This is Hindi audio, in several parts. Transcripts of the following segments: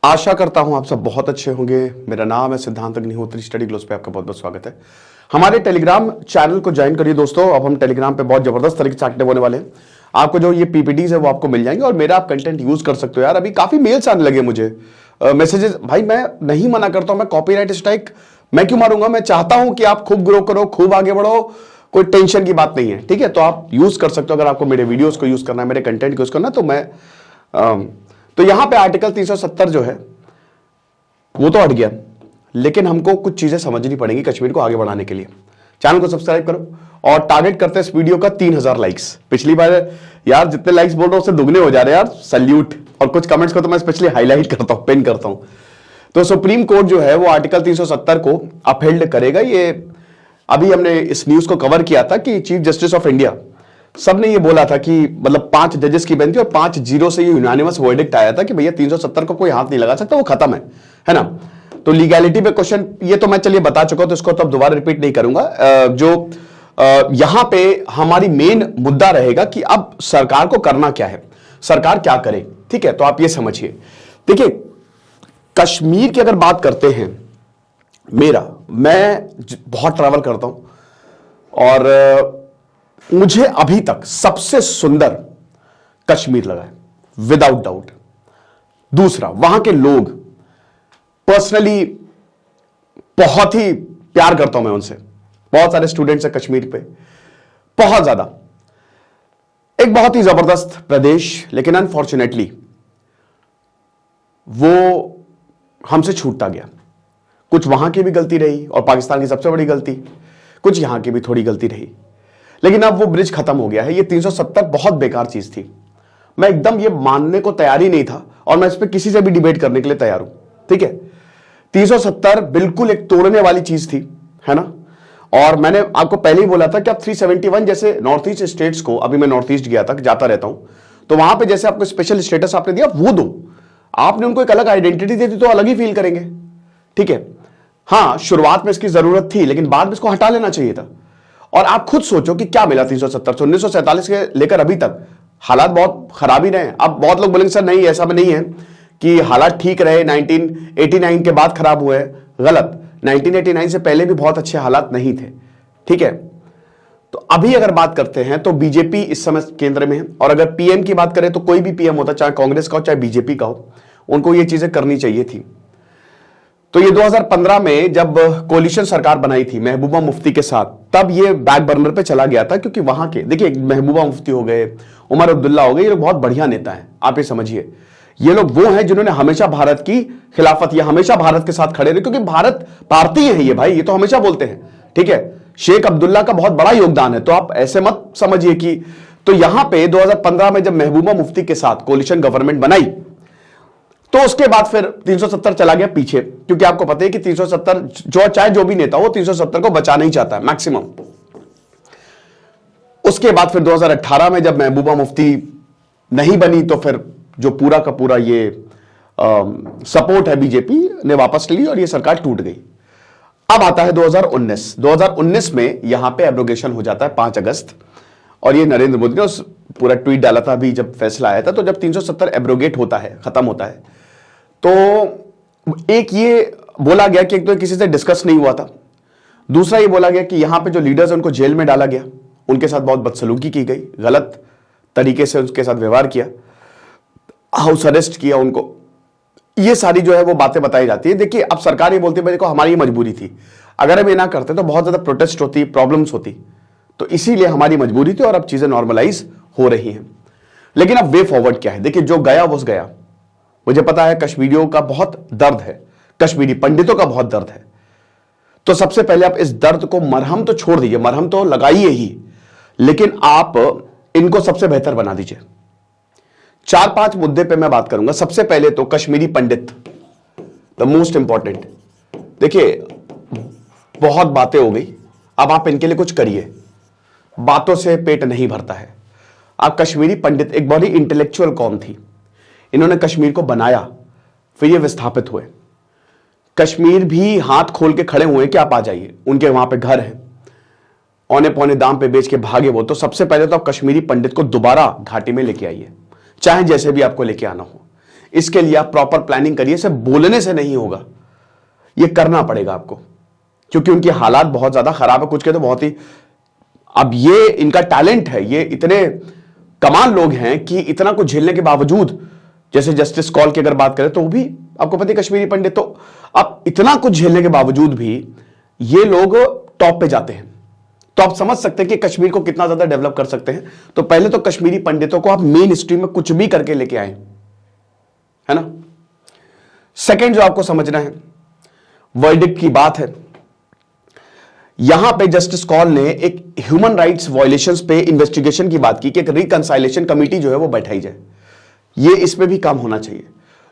आशा करता हूं आप सब बहुत अच्छे होंगे। मेरा नाम है सिद्धांत अग्निहोत्री, स्टडी ग्लोस पे आपका बहुत बहुत स्वागत है। हमारे टेलीग्राम चैनल को ज्वाइन करिए दोस्तों। अब हम टेलीग्राम पे बहुत जबरदस्त तरीके से एक्टिव होने वाले हैं। आपको जो ये पीपीटीज है वो आपको मिल जाएंगे और मेरा आप कंटेंट यूज कर सकते हो। यार अभी काफी मेल्स आने लगे मुझे, मैसेजेस। भाई मैं नहीं मना करता हूं, मैं कॉपीराइट स्ट्राइक मैं क्यों मारूंगा। मैं चाहता हूं कि आप खूब ग्रो करो, खूब आगे बढ़ो, कोई टेंशन की बात नहीं है। ठीक है, तो आप यूज कर सकते हो। अगर आपको मेरे वीडियोस को यूज करना है, मेरे कंटेंट को यूज करना है, तो मैं तो यहां पे आर्टिकल 370 जो है वो तो हट गया, लेकिन हमको कुछ चीजें समझनी पड़ेंगी कश्मीर को आगे बढ़ाने के लिए। चैनल को सब्सक्राइब करो और टारगेट करते हैं इस वीडियो का 3000 लाइक्स। पिछली बार यार जितने लाइक्स बोल रहा हूं उससे दुगने हो जा रहे हैं यार, सल्यूट। और कुछ कमेंट्स को तो मैं स्पेशली हाईलाइट करता हूं, पिन करता हूं। तो सुप्रीम कोर्ट जो है वो आर्टिकल 370 को अपहेल्ड करेगा। ये अभी हमने इस न्यूज को कवर किया था कि चीफ जस्टिस ऑफ इंडिया सबने ये बोला था कि मतलब 5 जजेस की बेंच थी और 5-0 से ये यूनानिमस वर्डिक्ट आया था कि भैया 370 को कोई हाथ नहीं लगा सकता, वो खत्म है ना। तो लीगैलिटी पे क्वेश्चन ये तो मैं चलिए बता चुका हूं, तो इसको तो अब दोबारा रिपीट नहीं करूंगा। यहां पे हमारी मेन मुद्दा रहेगा कि अब सरकार को करना क्या है, सरकार क्या करे। ठीक है, तो आप ये समझिए। देखिए कश्मीर की अगर बात करते हैं, मैं बहुत ट्रैवल करता हूं और मुझे अभी तक सबसे सुंदर कश्मीर लगा है, विदाउट डाउट। दूसरा, वहां के लोग, पर्सनली बहुत ही प्यार करता हूं मैं उनसे। बहुत सारे स्टूडेंट्स हैं कश्मीर पे, बहुत ज्यादा। एक बहुत ही जबरदस्त प्रदेश, लेकिन अनफॉर्चुनेटली वो हमसे छूटता गया। कुछ वहां की भी गलती रही और पाकिस्तान की सबसे बड़ी गलती, कुछ यहां की भी थोड़ी गलती रही, लेकिन अब वो ब्रिज खत्म हो गया है। ये 370 बहुत बेकार चीज थी। मैं एकदम ये मानने को तैयार ही नहीं था और मैं इस पर किसी से भी डिबेट करने के लिए तैयार हूं। ठीक है, 370 बिल्कुल एक तोड़ने वाली चीज थी, है ना। और मैंने आपको पहले ही बोला था कि आप 371 जैसे नॉर्थ ईस्ट स्टेट्स को, अभी मैं नॉर्थ ईस्ट गया था, जाता रहता हूं, तो वहां पे जैसे आपको स्पेशल स्टेटस आपने दिया वो दो, आपने उनको एक अलग आइडेंटिटी दे दी तो अलग ही फील करेंगे। ठीक है, हाँ शुरुआत में इसकी जरूरत थी, लेकिन बाद में इसको हटा लेना चाहिए था। और आप खुद सोचो कि क्या मिला 370 से 1947 के लेकर अभी तक हालात बहुत खराब ही रहे। अब बहुत लोग बोलेंगे सर नहीं, ऐसा नहीं है कि हालात ठीक रहे, 1989 के बाद खराब हुए। गलत, 1989 से पहले भी बहुत अच्छे हालात नहीं थे। ठीक है, तो अभी अगर बात करते हैं तो बीजेपी इस समय केंद्र में है, और अगर पीएम की बात करें तो कोई भी पीएम होता, चाहे कांग्रेस का हो चाहे बीजेपी का हो, उनको ये चीजें करनी चाहिए थी। तो ये 2015 में जब कोलिशन सरकार बनाई थी महबूबा मुफ्ती के साथ, तब ये बैक बर्नर पे चला गया था, क्योंकि वहां के देखिए महबूबा मुफ्ती हो गए, उमर अब्दुल्ला हो गए, ये लोग बहुत बढ़िया नेता हैं। आप ये समझिए, ये लोग वो हैं जिन्होंने हमेशा भारत की खिलाफत या हमेशा भारत के साथ खड़े रहे, क्योंकि भारत भारतीय है ये भाई, ये तो हमेशा बोलते हैं। ठीक है, शेख अब्दुल्ला का बहुत बड़ा योगदान है, तो आप ऐसे मत समझिए कि। तो यहां पे 2015 में जब महबूबा मुफ्ती के साथ कोलिशन गवर्नमेंट बनाई, तो उसके बाद फिर 370 चला गया पीछे, क्योंकि आपको पता है कि 370 जो चाहे जो भी नेता हो 370 को बचाना ही चाहता है मैक्सिमम। उसके बाद फिर 2018 में जब महबूबा मुफ्ती नहीं बनी, तो फिर जो पूरा का पूरा ये सपोर्ट है बीजेपी ने वापस ली और ये सरकार टूट गई। अब आता है 2019 में यहां पे एब्रोगेशन हो जाता है 5 अगस्त, और ये नरेंद्र मोदी ने उस पूरा ट्वीट डाला था अभी जब फैसला आया था। तो जब 370 एब्रोगेट होता है, खत्म होता है, तो एक ये बोला गया कि एक तो किसी से डिस्कस नहीं हुआ था, दूसरा ये बोला गया कि यहां पे जो लीडर्स हैं उनको जेल में डाला गया, उनके साथ बहुत बदसलूकी की गई, गलत तरीके से उनके साथ व्यवहार किया, हाउस अरेस्ट किया उनको। ये सारी जो है वो बातें बताई जाती है। देखिए अब सरकार ये बोलती है देखो हमारी मजबूरी थी, अगर हम ये ना करते तो बहुत ज्यादा प्रोटेस्ट होती, प्रॉब्लम्स होती, तो इसीलिए हमारी मजबूरी थी और अब चीजें नॉर्मलाइज हो रही हैं। लेकिन अब वे फॉरवर्ड क्या है? देखिए जो गया वो गया। मुझे पता है कश्मीरियों का बहुत दर्द है, कश्मीरी पंडितों का बहुत दर्द है। तो सबसे पहले आप इस दर्द को, मरहम तो छोड़ दीजिए, मरहम तो लगाइए ही, लेकिन आप इनको सबसे बेहतर बना दीजिए। 4-5 मुद्दे पे मैं बात करूंगा। सबसे पहले तो कश्मीरी पंडित, द मोस्ट इंपॉर्टेंट। देखिए बहुत बातें हो गई, अब आप इनके लिए कुछ करिए। बातों से पेट नहीं भरता है। आप कश्मीरी पंडित एक बड़ी इंटेलेक्चुअल कौम थी, इन्होंने कश्मीर को बनाया, फिर ये विस्थापित हुए। कश्मीर भी हाथ खोल के खड़े हुए कि आप आ जाइए, उनके वहां पे घर है, औने पौने दाम पे बेच के भागे वो। तो सबसे पहले तो आप कश्मीरी पंडित को दोबारा घाटी में लेके आइए, चाहे जैसे भी आपको लेके आना हो। इसके लिए आप प्रॉपर प्लानिंग करिए, सिर्फ बोलने से नहीं होगा, ये करना पड़ेगा आपको, क्योंकि उनकी हालात बहुत ज्यादा खराब है। कुछ के तो बहुत ही, अब ये इनका टैलेंट है, ये इतने कमाल लोग हैं कि इतना कुछ झेलने के बावजूद, जैसे जस्टिस कौल की अगर बात करें तो वो भी आपको पता है कश्मीरी पंडित, तो अब इतना कुछ झेलने के बावजूद भी ये लोग टॉप पे जाते हैं। तो आप समझ सकते हैं कि कश्मीर को कितना ज्यादा डेवलप कर सकते हैं। तो पहले तो कश्मीरी पंडितों को आप मेन स्ट्रीम में कुछ भी करके लेके आए, है ना। सेकंड जो आपको समझना है, वर्डिक्ट की बात है। यहां पे जस्टिस कौल ने एक ह्यूमन राइट्स वायलेशंस पे इन्वेस्टिगेशन की बात की कि एक रिकंसाइलेशन कमेटी जो है वो बैठाई जाए। ये इसमें भी काम होना चाहिए।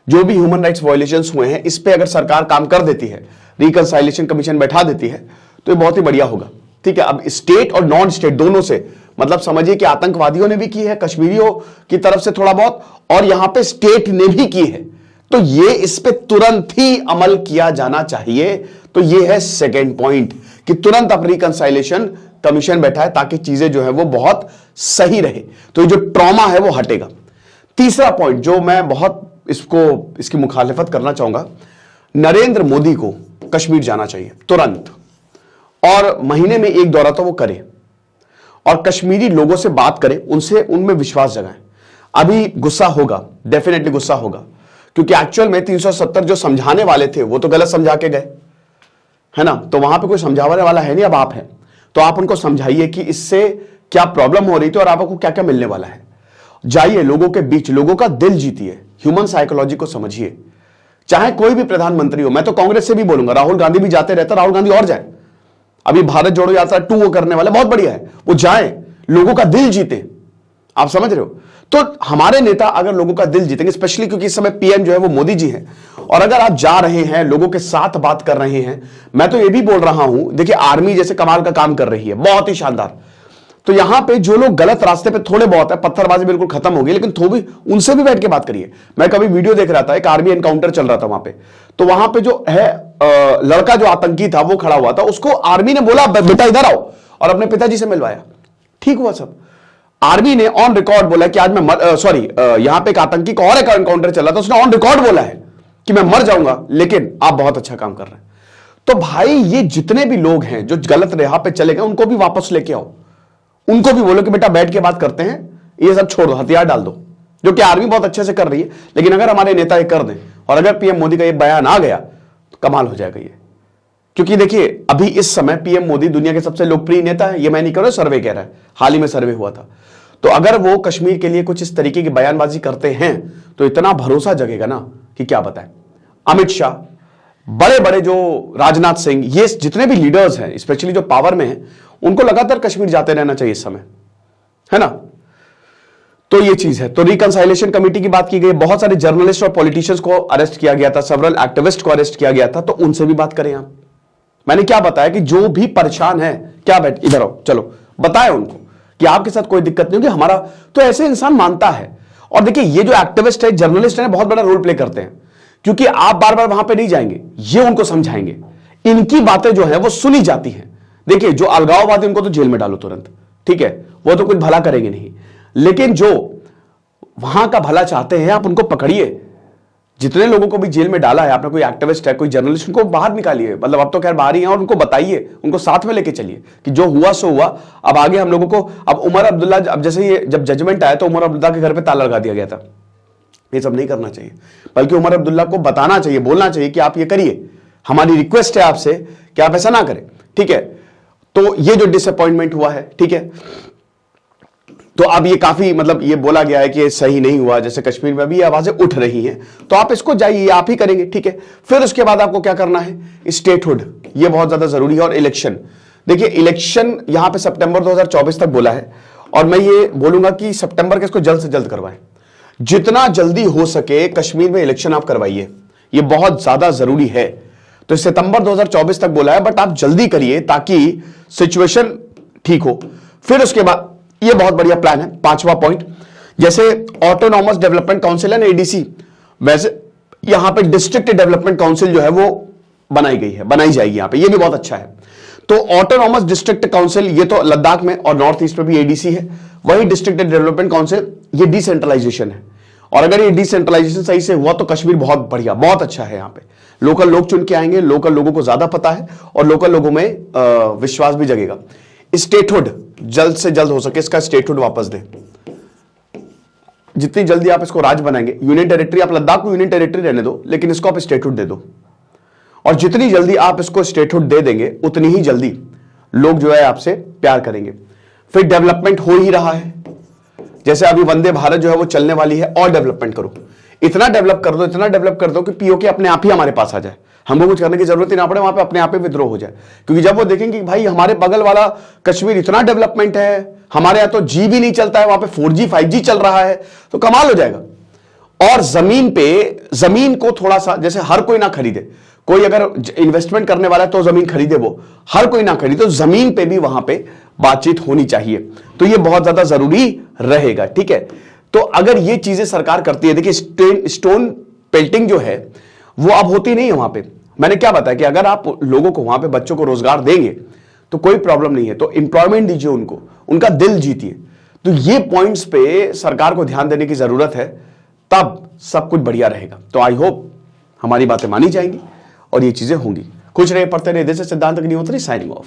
जो भी ह्यूमन राइट्स वायलेशंस हुए हैं इस पे अगर सरकार काम कर देती है, रिकंसाइलेशन कमीशन बैठा देती है, तो ये बहुत ही बढ़िया होगा। ठीक है, अब स्टेट और नॉन स्टेट दोनों से, मतलब समझिए कि आतंकवादियों ने भी की है, कश्मीरियों की तरफ से थोड़ा बहुत, और यहां पे स्टेट ने भी की है, तो ये इस पे तुरंत ही अमल किया जाना चाहिए। तो ये है सेकेंड पॉइंट कि तुरंत आप रिकंसाइलेशन कमीशन बैठा है ताकि चीजें जो है वो बहुत सही रहे, तो ये जो ट्रॉमा है वो हटेगा। तीसरा पॉइंट जो मैं बहुत इसकी मुखालिफत करना चाहूंगा, नरेंद्र मोदी को कश्मीर जाना चाहिए तुरंत, और महीने में एक दौरा तो वो करे, और कश्मीरी लोगों से बात करें, उनमें विश्वास जगाएं। अभी गुस्सा होगा, डेफिनेटली गुस्सा होगा, क्योंकि एक्चुअल में 370 जो समझाने वाले थे वो तो गलत समझा के गए, है ना। तो वहां पे कोई समझाने वाला है नहीं, अब आप हैं, तो आप उनको समझाइए कि इससे क्या प्रॉब्लम हो रही थी और आपको क्या क्या मिलने वाला है। जाइए लोगों के बीच, लोगों का दिल जीतिए, ह्यूमन साइकोलॉजी को समझिए। चाहे कोई भी प्रधानमंत्री हो, मैं तो कांग्रेस से भी बोलूंगा, राहुल गांधी भी जाते रहते, राहुल गांधी और जाए, अभी भारत जोड़ो यात्रा 2 वो करने वाले, बहुत बढ़िया है, वो जाए, लोगों का दिल जीते। आप समझ रहे हो। तो हमारे नेता अगर लोगों का दिल जीतेंगे, स्पेशली क्योंकि इस समय पीएम जो है वो मोदी जी हैं, और अगर आप जा रहे हैं लोगों के साथ बात कर रहे हैं, मैं तो ये भी बोल रहा हूं, देखिए आर्मी जैसे कमाल का काम कर रही है, बहुत ही शानदार। तो यहां पे जो लोग गलत रास्ते पे थोड़े बहुत है, पत्थरबाजी बिल्कुल खत्म हो गई, लेकिन थोड़ी उनसे भी बैठ के बात करिए। मैं कभी वीडियो देख रहा था, एक आर्मी एनकाउंटर चल रहा था वहां पे, तो वहां पे जो है लड़का जो आतंकी था वो खड़ा हुआ था, उसको आर्मी ने बोला बेटा इधर आओ, और अपने पिताजी से मिलवाया, ठीक हुआ सब। आर्मी ने ऑन रिकॉर्ड बोला कि आज मैं यहां पे एक आतंकी का और एक एनकाउंटर चल रहा था, उसने ऑन रिकॉर्ड बोला है कि मैं मर जाऊंगा, लेकिन आप बहुत अच्छा काम कर रहे हैं। तो भाई ये जितने भी लोग हैं जो गलत राह पे चले गए, उनको भी वापस लेके आओ, उनको भी बोलो कि बेटा बैठ के बात करते हैं, ये सब छोड़ दो, हथियार डाल दो, जो कि आर्मी बहुत अच्छे से कर रही है। लेकिन अगर हमारे नेता ये कर दें, और अगर पीएम मोदी का ये बयान आ गया, तो कमाल हो जाएगा ये। क्योंकि देखिए अभी इस समय पीएम मोदी दुनिया के सबसे लोकप्रिय नेता है, ये मैं नहीं कर रहा, सर्वे कह रहा है, हाल ही में सर्वे हुआ था। तो अगर वो कश्मीर के लिए कुछ इस तरीके की बयानबाजी करते हैं, तो इतना भरोसा जगेगा ना कि क्या बताएं। अमित शाह, बड़े बड़े जो राजनाथ सिंह, ये जितने भी लीडर्स हैं, स्पेशली जो पावर में हैं, उनको लगातार कश्मीर जाते रहना चाहिए इस समय, है ना। तो ये चीज है। तो रिकंसाइलेशन कमेटी की बात की गई, बहुत सारे जर्नलिस्ट और पॉलिटिशियंस को अरेस्ट किया गया था, सेवरल एक्टिविस्ट को अरेस्ट किया गया था, तो उनसे भी बात करें आप। मैंने क्या बताया कि जो भी परेशान है, क्या बैठ इधर आओ, चलो बताएं उनको कि आपके साथ कोई दिक्कत नहीं होगी, हमारा तो ऐसे इंसान मानता है। और देखिए ये जो एक्टिविस्ट है, जर्नलिस्ट है, बहुत बड़ा रोल प्ले करते हैं, क्योंकि आप बार बार वहां पे नहीं जाएंगे, ये उनको समझाएंगे, इनकी बातें जो है वो सुनी जाती हैं। देखिए जो अलगाववादी, उनको तो जेल में डालो तुरंत, ठीक है, वो तो कुछ भला करेंगे नहीं, लेकिन जो वहां का भला चाहते हैं आप उनको पकड़िए। जितने लोगों को भी जेल में डाला है आपने, कोई एक्टिविस्ट है, कोई जर्नलिस्ट, उनको बाहर निकालिए, मतलब अब तो खैर बाहर ही हैं, और उनको बताइए, उनको साथ में लेके चलिए कि जो हुआ सो हुआ। अब आगे हम लोगों को, अब उमर अब्दुल्ला, अब जैसे ये जब जजमेंट आया तो उमर अब्दुल्ला के घर पे ताला लगा दिया गया था, ये सब नहीं करना चाहिए, बल्कि उमर अब्दुल्ला को बताना चाहिए, बोलना चाहिए कि आप ये करिए, हमारी रिक्वेस्ट है आपसे कि आप ऐसा ना करें, ठीक है। तो ये जो डिसअपॉइंटमेंट हुआ है, ठीक है, तो अब ये काफी, मतलब ये बोला गया है कि ये सही नहीं हुआ, जैसे कश्मीर में भी ये आवाजें उठ रही हैं, तो आप इसको जाइए, आप ही करेंगे, ठीक है। फिर उसके बाद आपको क्या करना है, स्टेटहुड, ये बहुत ज्यादा जरूरी है। और इलेक्शन, देखिए इलेक्शन यहां पे सितंबर 2024 तक बोला है, और मैं ये बोलूंगा कि सितंबर के इसको जल्द से जल्द करवाएं, जितना जल्दी हो सके कश्मीर में इलेक्शन आप करवाइए, ये बहुत ज्यादा जरूरी है। तो सितंबर 2024 तक बोला है, बट आप जल्दी करिए ताकि सिचुएशन ठीक हो। फिर उसके बाद ये बहुत बढ़िया प्लान है, 5वां पॉइंट, जैसे ऑटोनॉमस डेवलपमेंट काउंसिल है, एडीसी, वैसे यहां पे डिस्ट्रिक्ट डेवलपमेंट काउंसिल जो है वो बनाई गई है, बनाई जाएगी यहां पे, ये भी बहुत अच्छा है। तो ऑटोनॉमस डिस्ट्रिक्ट काउंसिल, ये तो लद्दाख में और नॉर्थ ईस्ट में भी एडीसी है, वही डिस्ट्रिक्ट डेवलपमेंट काउंसिल, ये डिसेंट्रलाइजेशन है। और अगर ये डिसेंट्रलाइजेशन सही से हुआ तो कश्मीर बहुत बढ़िया, बहुत अच्छा है। यहाँ पे लोकल लोग चुन के आएंगे, लोकल लोगों को ज्यादा पता है और लोकल लोगों में विश्वास भी जगेगा। स्टेटहुड जल्द से जल्द हो सके इसका स्टेटहुड वापस दे, जितनी जल्दी आप इसको राज बनाएंगे। यूनियन टेरिटरी, आप लद्दाख को यूनियन टेरिटरी रहने दो, लेकिन इसको आप स्टेटहुड दे दो, और जितनी जल्दी आप इसको स्टेटहुड दे देंगे उतनी ही जल्दी लोग जो है आपसे प्यार करेंगे। फिर डेवलपमेंट हो ही रहा है, जैसे अभी वंदे भारत जो है वो चलने वाली है, और डेवलपमेंट करो, इतना डेवलप कर दो, इतना डेवलप कर दो कि पीओके अपने आप ही हमारे पास आ जाए, हमको कुछ करने की जरूरत ही ना पड़े, वहां पे अपने आप ही विद्रोह हो जाए। क्योंकि जब वो देखेंगे कि भाई हमारे बगल वाला कश्मीर इतना डेवलपमेंट है, हमारे यहां तो जी भी नहीं चलता है, वहां पे 4G 5G चल रहा है, तो कमाल हो जाएगा। और जमीन पे, जमीन को थोड़ा सा, जैसे हर कोई ना खरीदे, कोई अगर इन्वेस्टमेंट करने वाला है तो जमीन खरीदे, वो हर कोई ना खरीदे, तो जमीन पे भी वहां पे बातचीत होनी चाहिए। तो ये बहुत ज्यादा जरूरी रहेगा, ठीक है। तो अगर ये चीजें सरकार करती है, देखिए स्टोन पेल्टिंग जो है वो अब होती नहीं है वहां पे। मैंने क्या बताया कि अगर आप लोगों को वहां पे, बच्चों को रोजगार देंगे तो कोई प्रॉब्लम नहीं है, तो एम्प्लॉयमेंट दीजिए उनको, उनका दिल जीतिए। तो ये पॉइंट्स पे सरकार को ध्यान देने की जरूरत है, तब सब कुछ बढ़िया रहेगा। तो आई होप हमारी बातें मानी जाएंगी और ये चीजें होंगी। खुश रहे, पढ़ते रहे। देश सिद्धांत अग्निहोत्री, साइनिंग ऑफ।